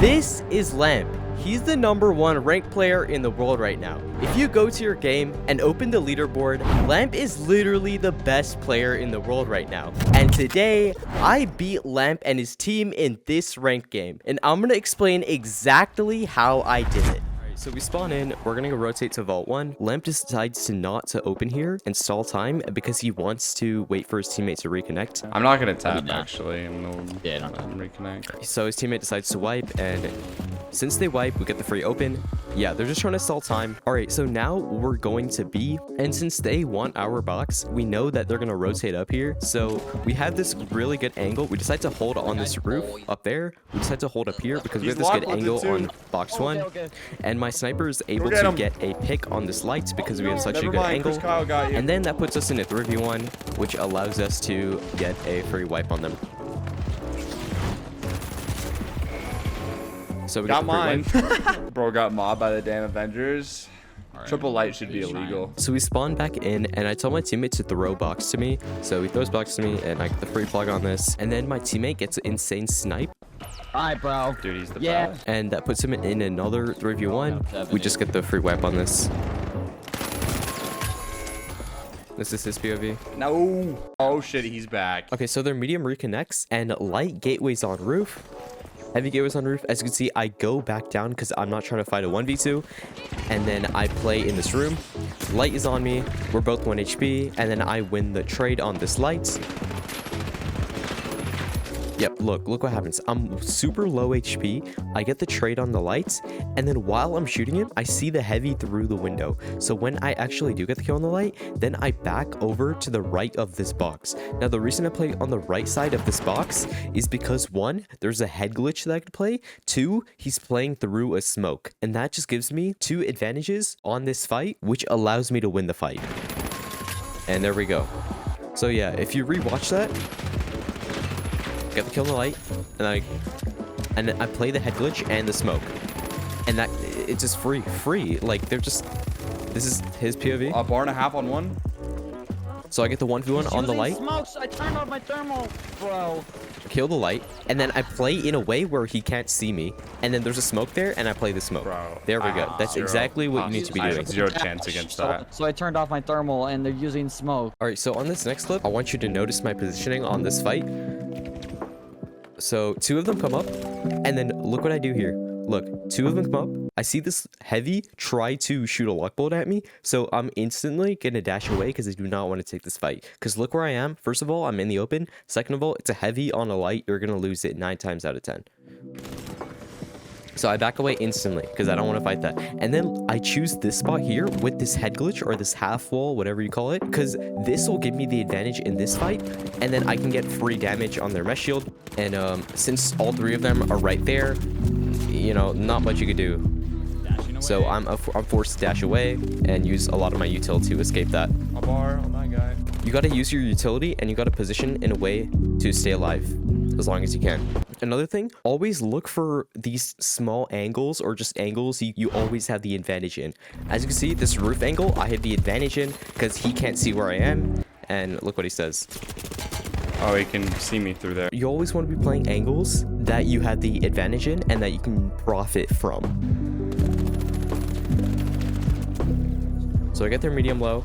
This is Lamp. He's the #1 ranked player in the world right now. If you go to your game and open the leaderboard, Lamp is literally the best player in the world right now. And today, I beat Lamp and his team in this ranked game. And I'm gonna explain exactly how I did it. So we spawn in, we're gonna go rotate to Vault 1. Lamp decides not to open here and stall time because he wants to wait for his teammate to reconnect. I'm not gonna tap actually. I'm gonna reconnect. So his teammate decides to wipe, and since they wipe, we get the free open. Yeah, they're just trying to stall time. All right, so now we're going to B, and since they want our box, we know that they're gonna rotate up here. So we have this really good angle. We decide to hold on this roof up there. We decide to hold up here because we have this good angle on box 1. And my sniper is able to get a pick on this light because we have such a good angle. And then that puts us in a 3v1, which allows us to get a free wipe on them. So we got mine. Bro got mobbed by the damn Avengers. Right. Triple light should be illegal. So we spawn back in, and I tell my teammate to throw box to me. So he throws box to me, and I get the free plug on this. And then my teammate gets an insane snipe. Alright, bro. Dude, he's the best. And that puts him in another 3v1. We just get the free wipe on this. This is his POV. No. Oh shit, he's back. Okay, so their medium reconnects, and light gateways on roof. Heavy gateways on roof. As you can see, I go back down because I'm not trying to fight a 1v2. And then I play in this room. Light is on me. We're both 1 HP. And then I win the trade on this light. Yep, look what happens. I'm super low HP. I get the trade on the lights, and then while I'm shooting him, I see the heavy through the window. So when I actually do get the kill on the light, then I back over to the right of this box. Now, the reason I play on the right side of this box is because 1, there's a head glitch that I could play. 2, he's playing through a smoke. And that just gives me 2 advantages on this fight, which allows me to win the fight. And there we go. So yeah, if you rewatch that, get the kill on the light, and I play the head glitch and the smoke, and that it's just free. Like they're just, this is his POV. A bar and a half on 1. So I get the 1v1 on the light. Smokes. I turned off my thermal, bro. Kill the light, and then I play in a way where he can't see me, and then there's a smoke there, and I play the smoke. Bro, there we go. That's exactly what you need to be I doing. have 0 chance against that. So I turned off my thermal, and they're using smoke. All right, so on this next clip, I want you to notice my positioning on this fight. So 2 of them come up, and then look what I do here. Look, 2 of them come up. I see this heavy try to shoot a luck bolt at me, so I'm instantly gonna dash away because I do not want to take this fight. Because look where I am. First of all, I'm in the open. Second of all, it's a heavy on a light. You're gonna lose it 9 times out of 10. So I back away instantly because I don't want to fight that. And then I choose this spot here with this head glitch or this half wall, whatever you call it, because this will give me the advantage in this fight. And then I can get free damage on their mesh shield. And since all 3 of them are right there, you know, not much you could do. So I'm forced to dash away and use a lot of my utility to escape that. A bar on that guy. You got to use your utility, and you got to position in a way to stay alive as long as you can. Another thing, always look for these small angles or just angles you always have the advantage in. As you can see, this roof angle, I have the advantage in because he can't see where I am. And look what he says. Oh, he can see me through there. You always want to be playing angles that you have the advantage in and that you can profit from. So I get their medium low.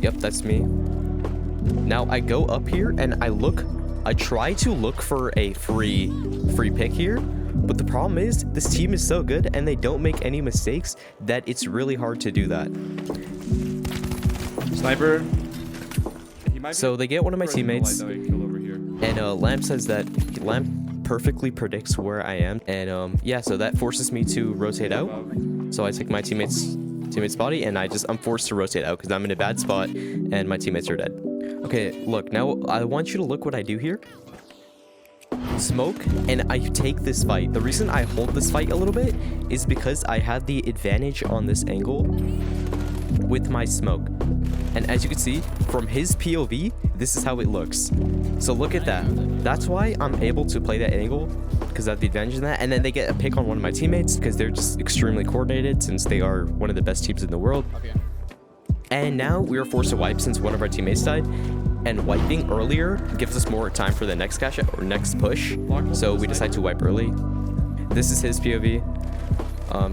Yep, that's me. Now I go up here and I try to look for a free pick here, but the problem is this team is so good and they don't make any mistakes that it's really hard to do that. Sniper. So they get one of my teammates, and Lamp says that Lamp perfectly predicts where I am, and yeah, so that forces me to rotate out. So I take my teammate's body, and I'm forced to rotate out because I'm in a bad spot and my teammates are dead. Okay, look, now I want you to look what I do here. Smoke, and I take this fight. The reason I hold this fight a little bit is because I have the advantage on this angle with my smoke. And as you can see, from his POV, this is how it looks. So look at that. That's why I'm able to play that angle, because I have the advantage in that. And then they get a pick on one of my teammates because they're just extremely coordinated since they are one of the best teams in the world. Okay. And now we are forced to wipe since one of our teammates died. And wiping earlier gives us more time for the next cash out or next push. So we decide to wipe early. This is his POV.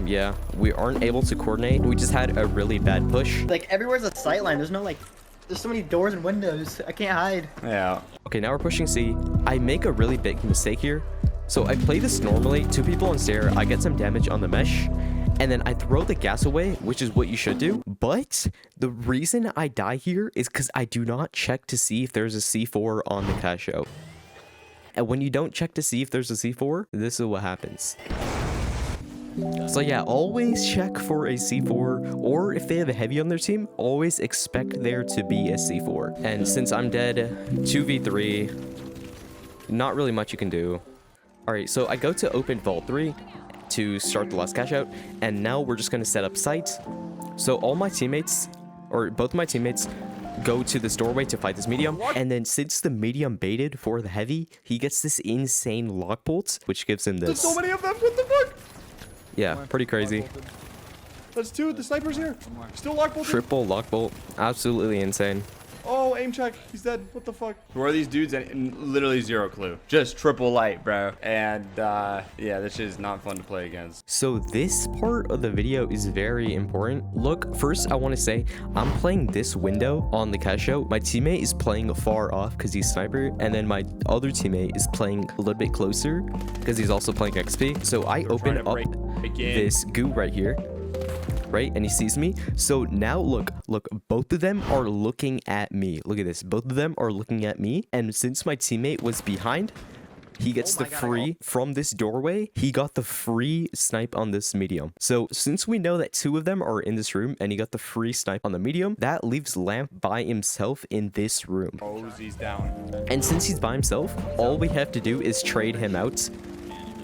Yeah, we aren't able to coordinate. We just had a really bad push. Like, everywhere's a sight line. There's no, like, there's so many doors and windows. I can't hide. Yeah. Okay, now we're pushing C. I make a really big mistake here. So I play this normally. 2 people on stair. I get some damage on the mesh. And then I throw the gas away, which is what you should do. But the reason I die here is because I do not check to see if there's a C4 on the cash out. And when you don't check to see if there's a C4, this is what happens. So yeah, always check for a C4, or if they have a heavy on their team, always expect there to be a C4. And since I'm dead, 2v3, not really much you can do. Alright, so I go to open vault 3 to start the last cash out, and now we're just going to set up sights. So all my teammates, or both my teammates, go to this doorway to fight this medium, and then since the medium baited for the heavy, he gets this insane lock bolt, which gives him this. There's so many of them. What the fuck? Yeah, pretty crazy. That's 2. The sniper's here. Still lock bolted. Triple lock bolt, absolutely insane. Oh, aim check. He's dead. What the fuck? Who are these dudes? And literally 0 clue. Just triple light, bro. And yeah, this is not fun to play against. So this part of the video is very important. Look, first I want to say I'm playing this window on the cash out. My teammate is playing far off because he's sniper, and then my other teammate is playing a little bit closer because he's also playing XP. So I open up this goo right here. Right, and he sees me. So now look, both of them are looking at me. Look at this, both of them are looking at me. And since my teammate was behind, he gets the free from this doorway. He got the free snipe on this medium. So since we know that 2 of them are in this room and he got the free snipe on the medium, that leaves Lamp by himself in this room. Oh, he's down. And since he's by himself, all we have to do is trade him out.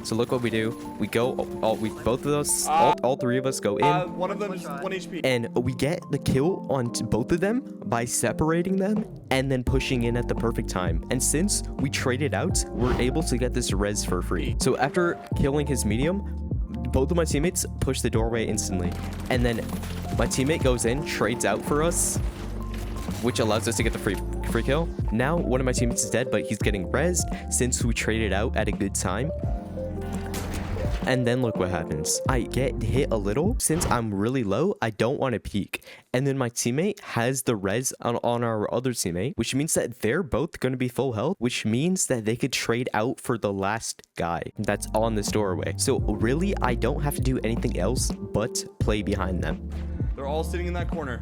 So look what we do. We go, both of us, all 3 of us go in. One of them is 1 HP. And we get the kill on both of them by separating them and then pushing in at the perfect time. And since we traded out, we're able to get this res for free. So after killing his medium, both of my teammates push the doorway instantly. And then my teammate goes in, trades out for us, which allows us to get the free kill. Now one of my teammates is dead, but he's getting rezzed since we traded out at a good time. And then look what happens. I get hit a little. Since I'm really low, I don't want to peek. And then my teammate has the res on our other teammate, which means that they're both going to be full health, which means that they could trade out for the last guy that's on this doorway. So really, I don't have to do anything else but play behind them. They're all sitting in that corner.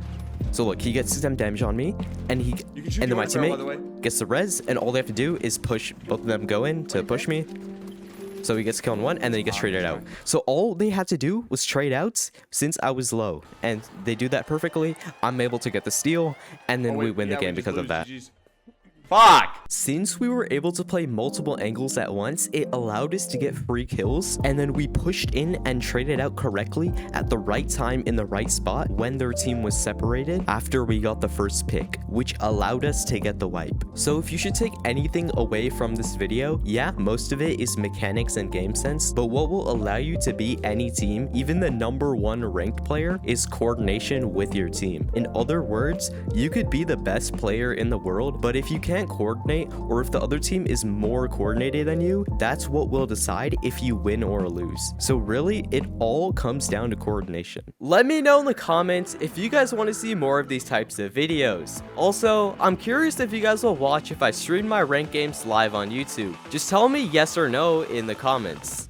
So look, he gets some damage on me, and then my teammate gets the res, and all they have to do is push. Both of them go in to push me. So he gets killed on 1, and then he gets traded out. So all they had to do was trade out since I was low. And they do that perfectly. I'm able to get the steal, and then we win the game because of that. Fuck! Since we were able to play multiple angles at once, it allowed us to get free kills, and then we pushed in and traded out correctly at the right time in the right spot when their team was separated after we got the first pick, which allowed us to get the wipe. So if you should take anything away from this video, yeah, most of it is mechanics and game sense, but what will allow you to beat any team, even the #1 ranked player, is coordination with your team. In other words, you could be the best player in the world, but if you can't coordinate, or if the other team is more coordinated than you, that's what will decide if you win or lose. So really, it all comes down to coordination. Let me know in the comments if you guys want to see more of these types of videos. Also, I'm curious if you guys will watch if I stream my ranked games live on YouTube. Just tell me yes or no in the comments.